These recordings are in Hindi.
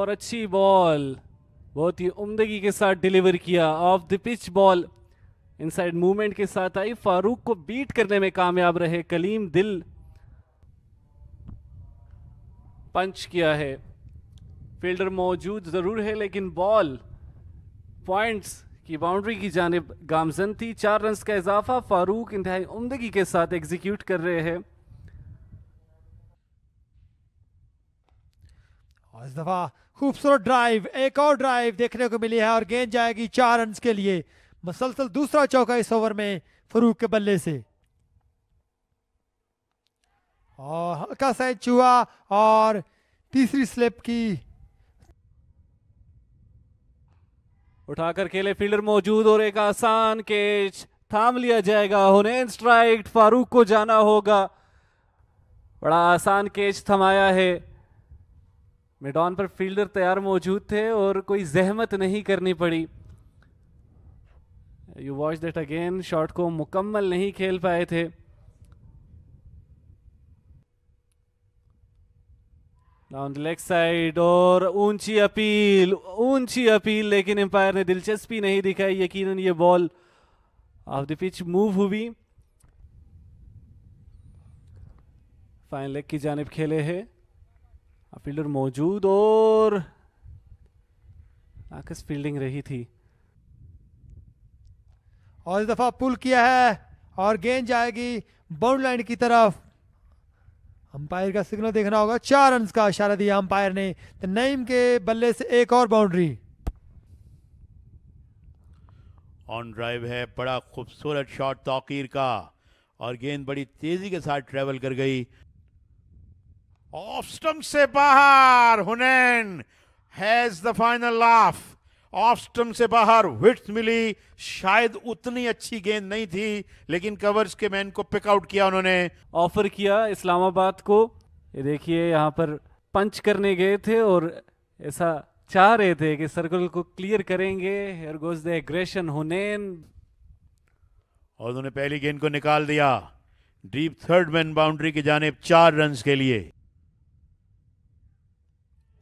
और अच्छी बॉल, बहुत ही उम्दगी के साथ डिलीवर किया। Of the pitch ball inside movement के साथ आई, फारूक को बीट करने में कामयाब रहे कलीम दिल। पंच किया है, फील्डर मौजूद जरूर है लेकिन बॉल पॉइंट्स की बाउंड्री की जानिब गामजन थी। 4 रन्स का इजाफा फारूक इंतहाई उम्दगी के साथ एग्जीक्यूट कर रहे हैं। और इस दफा खूबसूरत ड्राइव, एक और ड्राइव देखने को मिली है और गेंद जाएगी 4 रन्स के लिए। मसलसल दूसरा चौका इस ओवर में फरूक के बल्ले से। और हल्का सा एज हुआ और तीसरी स्लिप की उठाकर खेले, फील्डर मौजूद और एक आसान कैच थाम लिया जाएगा। हुनैन स्ट्राइक, फारूक को जाना होगा। बड़ा आसान कैच थमाया है। मिडॉन पर फील्डर तैयार मौजूद थे और कोई जहमत नहीं करनी पड़ी। You watch that again, shot को मुकम्मल नहीं खेल पाए थे। डाउन द लेग साइड और ऊंची अपील, लेकिन एम्पायर ने दिलचस्पी नहीं दिखाई। यकीनन ये ball of the pitch move हुई। फाइन लेग की जानिब खेले है, फील्डर मौजूद और नाकस फील्डिंग रही थी। और इस दफा पुल किया है और गेंद जाएगी बाउंड्री लाइन की तरफ। अंपायर का सिग्नल देखना होगा। 4 रन्स का इशारा दिया अंपायर ने। तो नईम के बल्ले से एक और बाउंड्री। ऑन ड्राइव है, बड़ा खूबसूरत शॉट तौकीर का और गेंद बड़ी तेजी के साथ ट्रेवल कर गई। ऑफ स्टंप से बाहर, Hunain has the final laugh. Off stump से बाहर विड्थ मिली, शायद उतनी अच्छी गेंद नहीं थी लेकिन कवर्स के मैन को पिक आउट किया उन्होंने। ऑफर किया इस्लामाबाद को। ये देखिए यहाँ पर पंच करने गए थे और ऐसा चाह रहे थे कि सर्कल को क्लियर करेंगे। हियर गोज द एग्रेशन हुनैन, और उन्होंने पहली गेंद को निकाल दिया डीप थर्ड मैन बाउंड्री की जानिब 4 रन्स के लिए।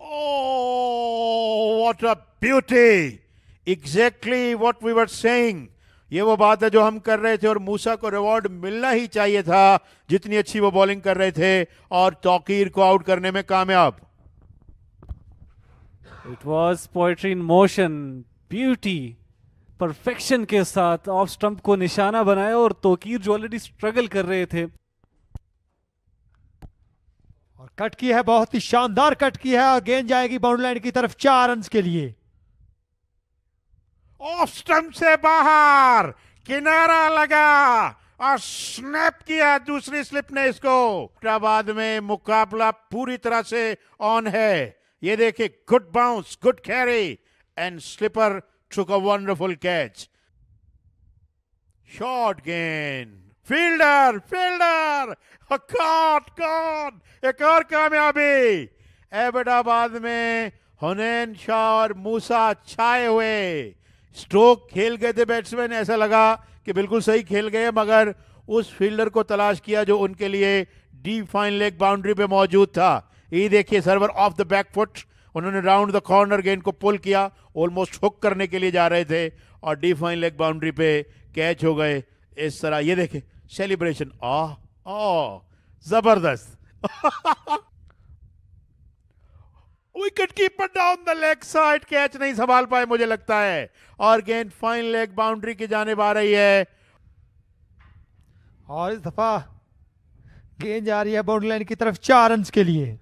Oh, what a beauty! Exactly what we were saying. ये वो बात है जो हम कर रहे थे और मूसा को रिवॉर्ड मिलना ही चाहिए था जितनी अच्छी वो बॉलिंग कर रहे थे और तौकीर को आउट करने में कामयाब। It was poetry in motion, beauty, perfection के साथ ऑफ स्टंप को निशाना बनाया और तौकीर जो ऑलरेडी स्ट्रगल कर रहे थे। और कट की है, बहुत ही शानदार कट की है और गेंद जाएगी बाउंड्री लाइन की तरफ 4 रन्स के लिए। ऑफ स्टंप से बाहर, किनारा लगा और स्नैप किया दूसरी स्लिप ने इसको। हैदराबाद में मुकाबला पूरी तरह से ऑन है। ये देखिए, good bounce, good carry and slipper took a wonderful catch. Short गेंद, फील्डर कौन एक और कामयाबी। एबटाबाद में हुनैन शाह और मूसा छाए हुए। स्ट्रोक खेल गए थे बैट्समैन, ऐसा लगा कि बिल्कुल सही खेल गए मगर उस फील्डर को तलाश किया जो उनके लिए डीप फाइन लेग बाउंड्री पे मौजूद था। ये देखिए, server of the back foot, उन्होंने राउंड द कॉर्नर गेंद को पुल किया, ऑलमोस्ट हुक करने के लिए जा रहे थे और डीप फाइन लेग बाउंड्री पे कैच हो गए। इस तरह ये देखे सेलिब्रेशन, जबरदस्त। Wicket keeper down the leg side, catch नहीं संभाल पाए मुझे लगता है और गेंद फाइन लेग बाउंड्री की जानिब आ रही है। और इस दफा गेंद जा रही है बाउंड्री लाइन की तरफ 4 रन्स के लिए।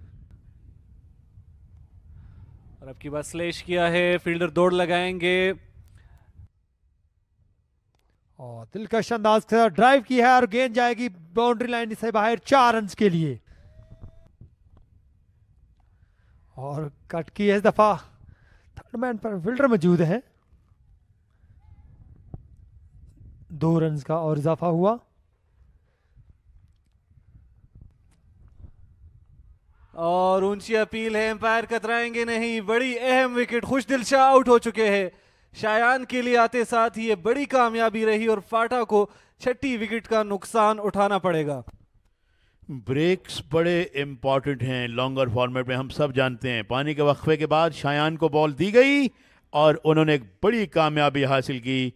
और अब की बात स्लैश किया है, फील्डर दौड़ लगाएंगे और दिलकश अंदाज के साथ ड्राइव की है और गेंद जाएगी बाउंड्री लाइन से बाहर 4 रन्स के लिए। और कट की है इस दफा, थर्ड मैन पर फील्डर मौजूद है। 2 रन्स का और इजाफा हुआ। और ऊंची अपील है, एम्पायर कतराएंगे नहीं। बड़ी अहम विकेट, खुशदिल शाह आउट हो चुके हैं। शायान के लिए आते साथ ही ये बड़ी कामयाबी रही और फाटा को 6ठी विकेट का नुकसान उठाना पड़ेगा। ब्रेक्स बड़े इंपॉर्टेंट हैं लॉन्गर फॉर्मेट में, हम सब जानते हैं। पानी के वक्फे के बाद शायान को बॉल दी गई और उन्होंने एक बड़ी कामयाबी हासिल की,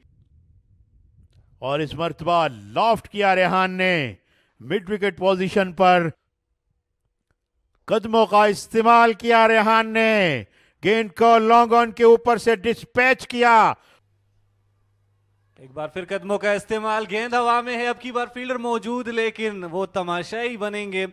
और इस मर्तबा लॉफ्ट किया रेहान ने मिड विकेट पोजीशन पर। कदमों का इस्तेमाल किया रेहान ने, गेंद को लॉन्ग ऑन के ऊपर से डिस्पैच किया। एक बार फिर कदमों का इस्तेमाल, गेंद हवा में है, अब की बार फील्डर मौजूद, लेकिन वो तमाशाई बनेंगे।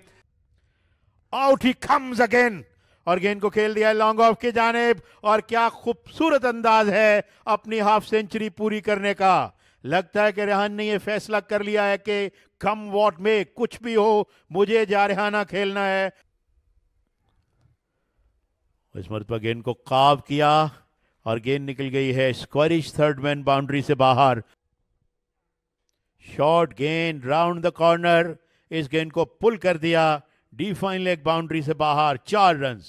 आउट ही कम्स अगेन, और गेंद को खेल दिया लॉन्ग ऑफ की जानिब, और क्या खूबसूरत अंदाज है अपनी हाफ सेंचुरी पूरी करने का। लगता है कि रेहान ने यह फैसला कर लिया है कि कम वॉट में कुछ भी हो, मुझे जारहाना खेलना है। इस मरतबा गेंद को काव किया और गेंद निकल गई है स्क्वायरिश थर्ड मैन बाउंड्री से बाहर। शॉर्ट गेंद राउंड द कॉर्नर, इस गेंद को पुल कर दिया डिफाइन लेग बाउंड्री से बाहर। 4 रन।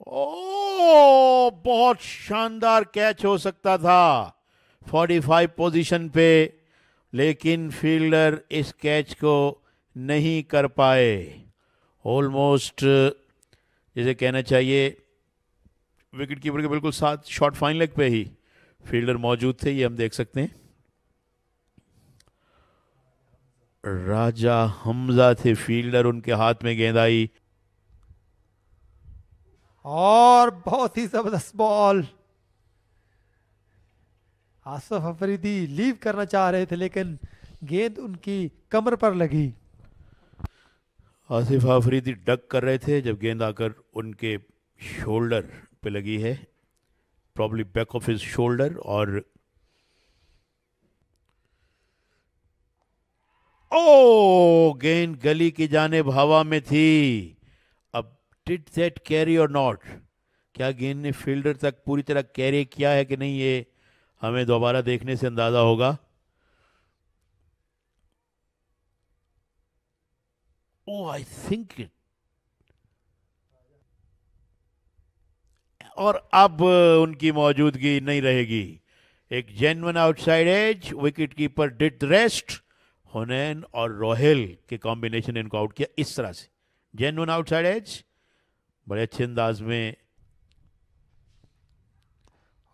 ओ बहुत शानदार कैच हो सकता था 45 पोजीशन पे, लेकिन फील्डर इस कैच को नहीं कर पाए। ऑलमोस्ट जैसे कहना चाहिए विकेट कीपर के बिल्कुल साथ शॉर्ट फाइन लेग पे ही फील्डर मौजूद थे, ये हम देख सकते हैं। राजा हमजा थे फील्डर, उनके हाथ में गेंद आई और बहुत ही जबरदस्त बॉल। आसिफ अफरीदी लीव करना चाह रहे थे, लेकिन गेंद उनकी कमर पर लगी। आसिफ अफरीदी डक कर रहे थे जब गेंद आकर उनके शोल्डर पे लगी है, probably back of his shoulder, और ओ गेंद गली की जानिब हवा में थी। अब डिड दैट कैरी और नॉट, क्या गेंद ने फील्डर तक पूरी तरह कैरी किया है कि नहीं, ये हमें दोबारा देखने से अंदाजा होगा। Oh, I think it. और अब उनकी मौजूदगी नहीं रहेगी। एक genuine outside edge, wicket keeper did rest, Hunain और रोहेल के कॉम्बिनेशन ने इनको आउट किया इस तरह से। जेन्युइन आउटसाइड एज बड़े अच्छे अंदाज में,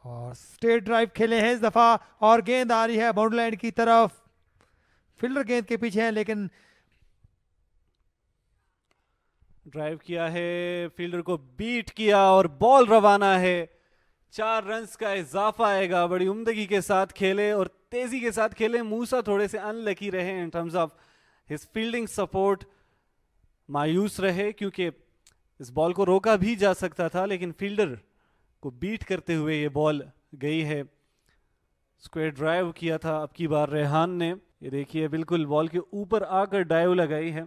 और स्ट्रेट ड्राइव खेले हैं इस दफा, और गेंद आ रही है बाउंड्री लाइन की तरफ। फील्डर गेंद के पीछे है, लेकिन ड्राइव किया है, फील्डर को बीट किया और बॉल रवाना है। 4 रन्स का इजाफा आएगा। बड़ी उम्दगी के साथ खेले और तेजी के साथ खेले। मूसा थोड़े से अनलकी रहे in terms of his fielding support, मायूस रहे क्योंकि इस बॉल को रोका भी जा सकता था, लेकिन फील्डर को बीट करते हुए ये बॉल गई है। स्क्वायर ड्राइव किया था अब की बार रेहान ने, ये देखिए बिल्कुल बॉल के ऊपर आकर डाइव लगाई है।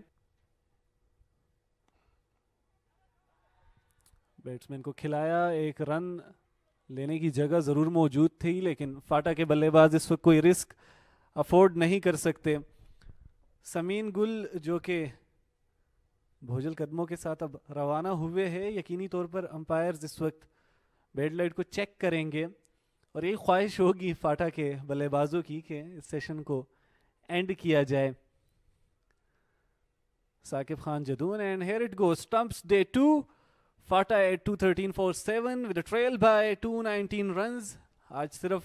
बैट्समैन को खिलाया, एक रन लेने की जगह जरूर मौजूद थी, लेकिन फाटा के बल्लेबाज इस वक्त कोई रिस्क अफोर्ड नहीं कर सकते। समीन गुल जो कि भोजल कदमों के साथ अब रवाना हुए हैं, यकीनी तौर पर अंपायर्स इस वक्त बैड लाइट को चेक करेंगे और ये ख्वाहिश होगी फाटा के बल्लेबाजों की कि इस सेशन को एंड किया जाए। Saqib Khan Jadoon, and here it goes, stumps day 2, FATA at 213 for 7 with a trail by 219 runs। आज सिर्फ